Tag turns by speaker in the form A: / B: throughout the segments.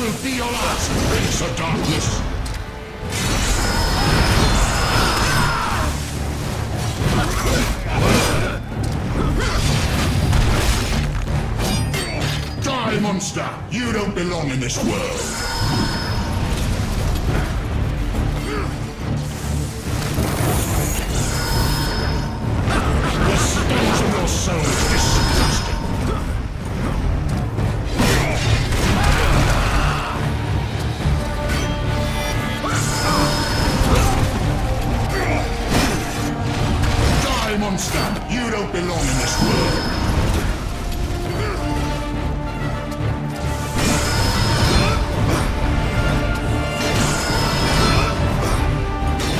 A: will be your last, Prince of Darkness. Die, monster! You don't belong in this world. The stench of your soul is disgusting. Die, monster! You don't belong in this world.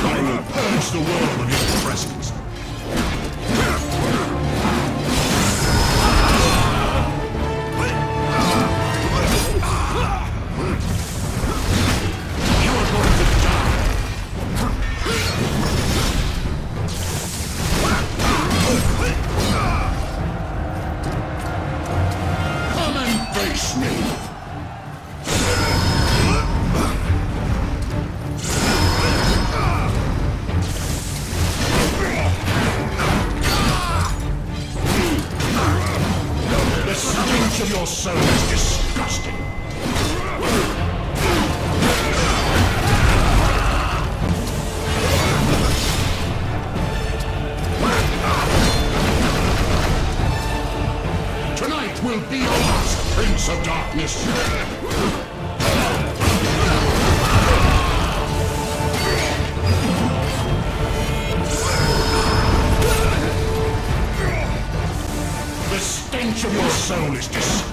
A: I will purge the world of your presence. You are going to die. Come and face me. The stench of your soul is disgusting. Tonight will be your last, Prince of Darkness. The stench of your soul is disgusting.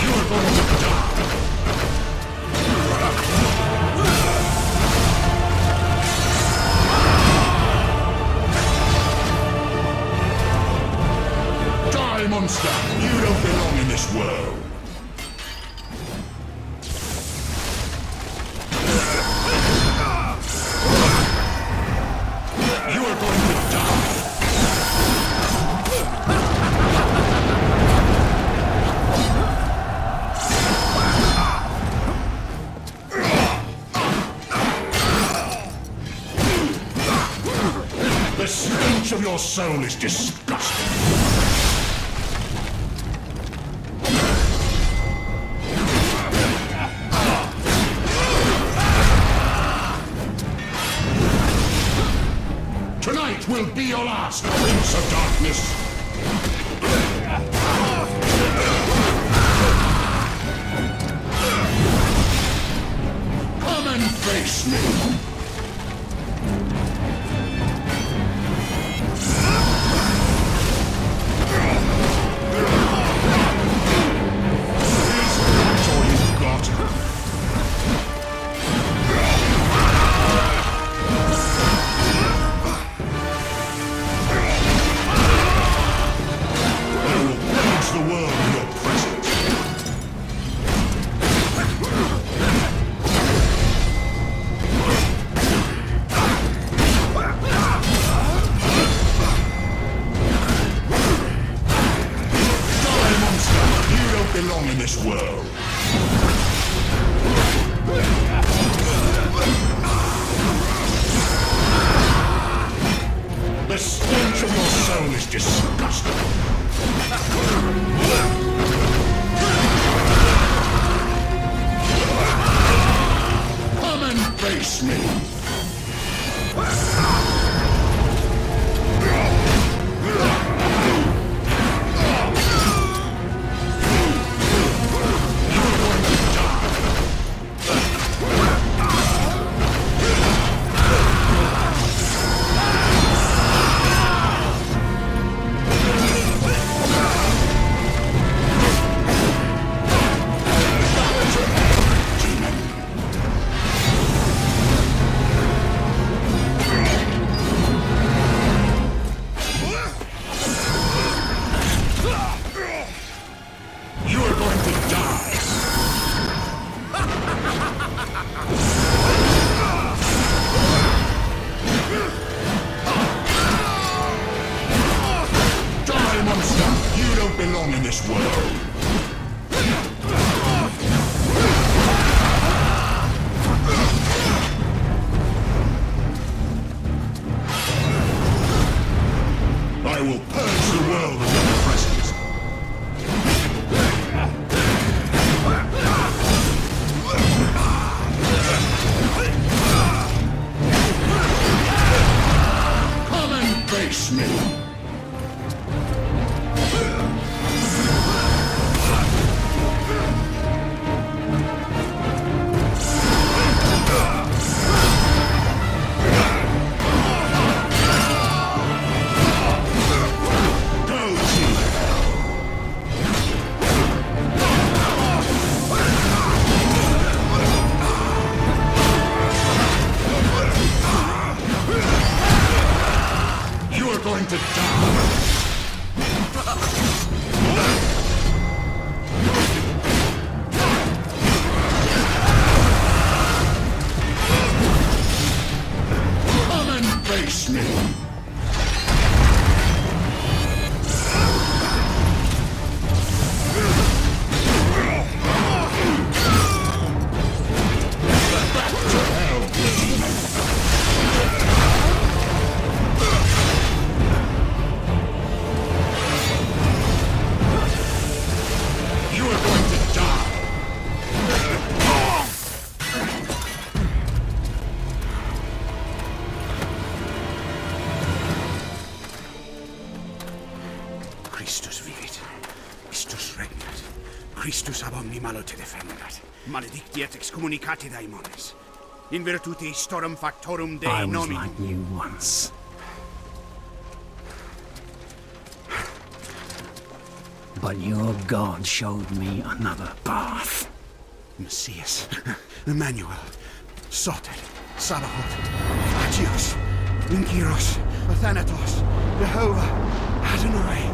A: You are going to die. Die, monster! You don't belong in this world. You are going to die. The stench of your soul is disgusting. Tonight will be your last, Prince of Darkness. Come and face me. Is that all you've got? The world in your presence. Die, monster! You don't belong in this world. The stench of your soul is disgusting. Come and face me. You're going to die. this world. I will purge the world of your presence. Come and face me. Going to die. Come and face me.
B: Christus vivit, Christus regnat, Christus ab omni malo te defendat, maledictiet excommunicati daemones, in virtute istorum factorum Dei
C: I was
B: nomini.
C: like you once. But your God showed me another path.
B: Messias, Emmanuel, Soter, Sabaoth, Agios, Inkyros, Athanatos, Jehovah, Adonai.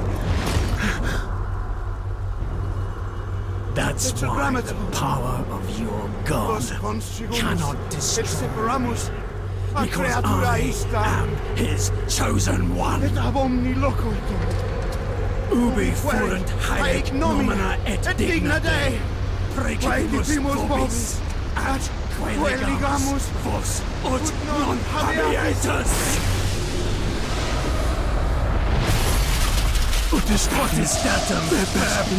C: That's why the power of your God cannot destroy me, because I am his chosen one. Ubi fuerunt haec nomina et digna Dei, precipimus vobis, at quae legamus vos ut non habeatus. Ut potestatem per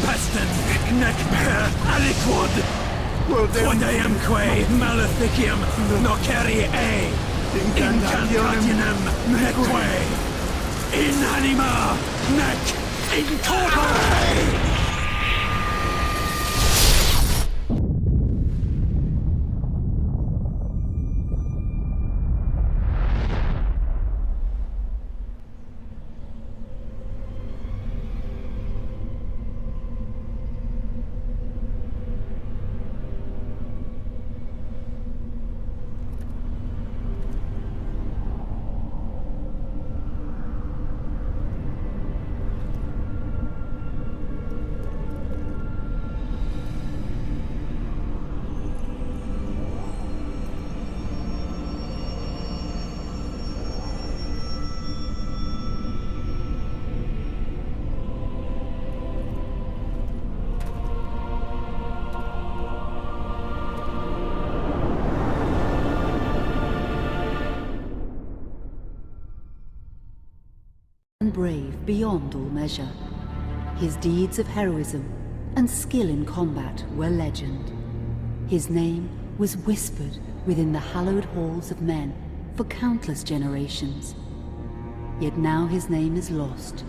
C: pestem nec per aliquod, quod eamque maleficium nocere incantationem neque in anima nec in corpore.
D: Brave beyond all measure. His deeds of heroism and skill in combat were legend. His name was whispered within the hallowed halls of men for countless generations. Yet now his name is lost.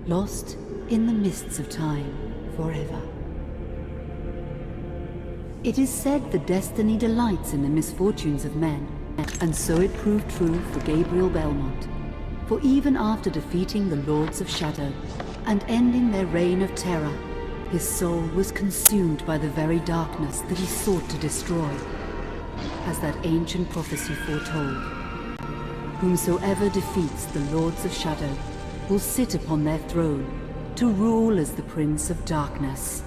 D: Lost in the mists of time forever. It is said that destiny delights in the misfortunes of men, and so it proved true for Gabriel Belmont. For even after defeating the Lords of Shadow and ending their reign of terror, his soul was consumed by the very darkness that he sought to destroy, as that ancient prophecy foretold. Whomsoever defeats the Lords of Shadow will sit upon their throne to rule as the Prince of Darkness.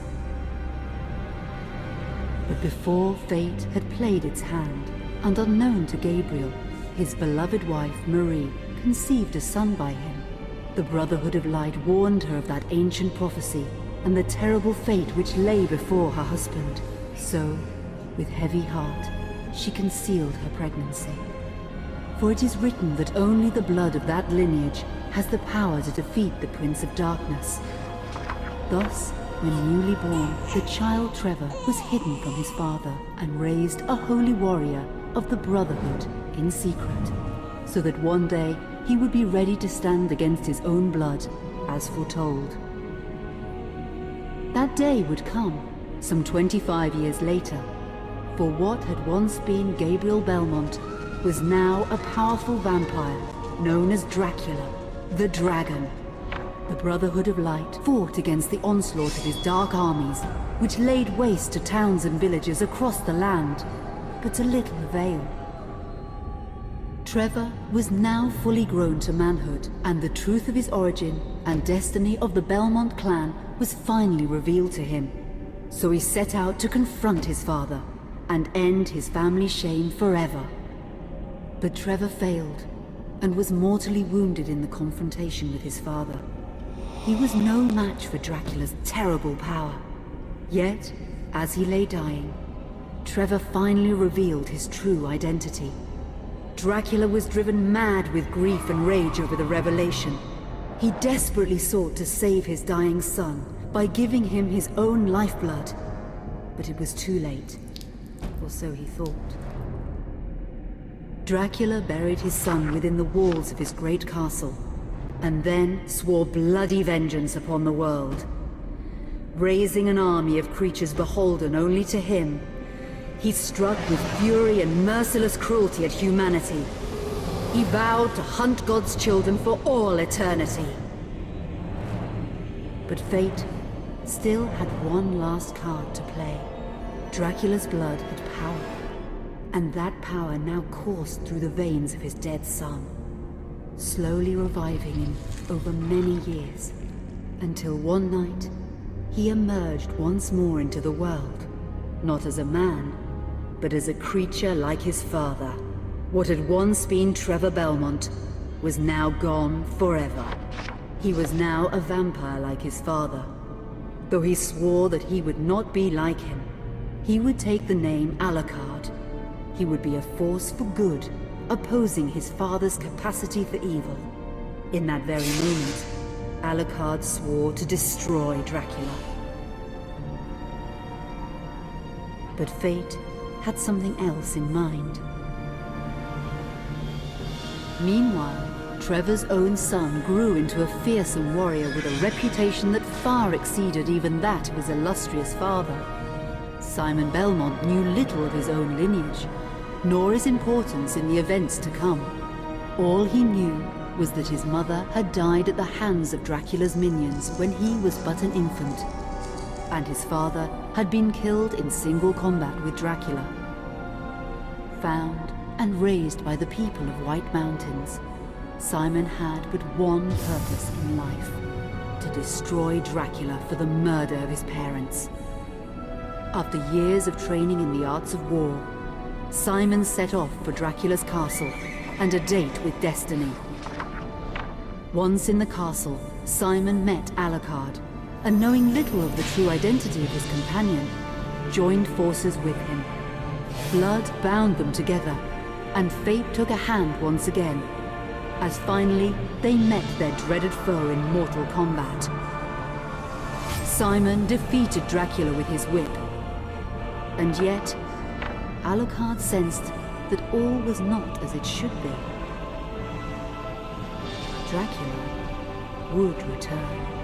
D: But before fate had played its hand, and unknown to Gabriel, his beloved wife Marie conceived a son by him. The Brotherhood of Light warned her of that ancient prophecy and the terrible fate which lay before her husband. So, with heavy heart, she concealed her pregnancy. For it is written that only the blood of that lineage has the power to defeat the Prince of Darkness. Thus, when newly born, the child Trevor was hidden from his father and raised a holy warrior of the Brotherhood in secret, so that one day he would be ready to stand against his own blood, as foretold. That day would come, some 25 years later, for what had once been Gabriel Belmont was now a powerful vampire known as Dracula, the Dragon. The Brotherhood of Light fought against the onslaught of his dark armies, which laid waste to towns and villages across the land, but to little avail. Trevor was now fully grown to manhood, and the truth of his origin and destiny of the Belmont clan was finally revealed to him. So he set out to confront his father and end his family's shame forever. But Trevor failed and was mortally wounded in the confrontation with his father. He was no match for Dracula's terrible power. Yet, as he lay dying, Trevor finally revealed his true identity. Dracula was driven mad with grief and rage over the revelation. He desperately sought to save his dying son by giving him his own lifeblood. But it was too late, or so he thought. Dracula buried his son within the walls of his great castle, and then swore bloody vengeance upon the world. Raising an army of creatures beholden only to him, he struck with fury and merciless cruelty at humanity. He vowed to hunt God's children for all eternity. But fate still had one last card to play. Dracula's blood had power, and that power now coursed through the veins of his dead son, slowly reviving him over many years, until one night he emerged once more into the world, not as a man, but as a creature like his father. What had once been Trevor Belmont was now gone forever. He was now a vampire like his father. Though he swore that he would not be like him, he would take the name Alucard. He would be a force for good, opposing his father's capacity for evil. In that very moment, Alucard swore to destroy Dracula. But fate had something else in mind. Meanwhile, Trevor's own son grew into a fearsome warrior with a reputation that far exceeded even that of his illustrious father. Simon Belmont knew little of his own lineage, nor his importance in the events to come. All he knew was that his mother had died at the hands of Dracula's minions when he was but an infant, and his father had been killed in single combat with Dracula. Found and raised by the people of White Mountains, Simon had but one purpose in life: to destroy Dracula for the murder of his parents. After years of training in the arts of war, Simon set off for Dracula's castle and a date with destiny. Once in the castle, Simon met Alucard, and knowing little of the true identity of his companion, joined forces with him. Blood bound them together, and fate took a hand once again, as finally they met their dreaded foe in mortal combat. Simon defeated Dracula with his whip, and yet Alucard sensed that all was not as it should be. Dracula would return.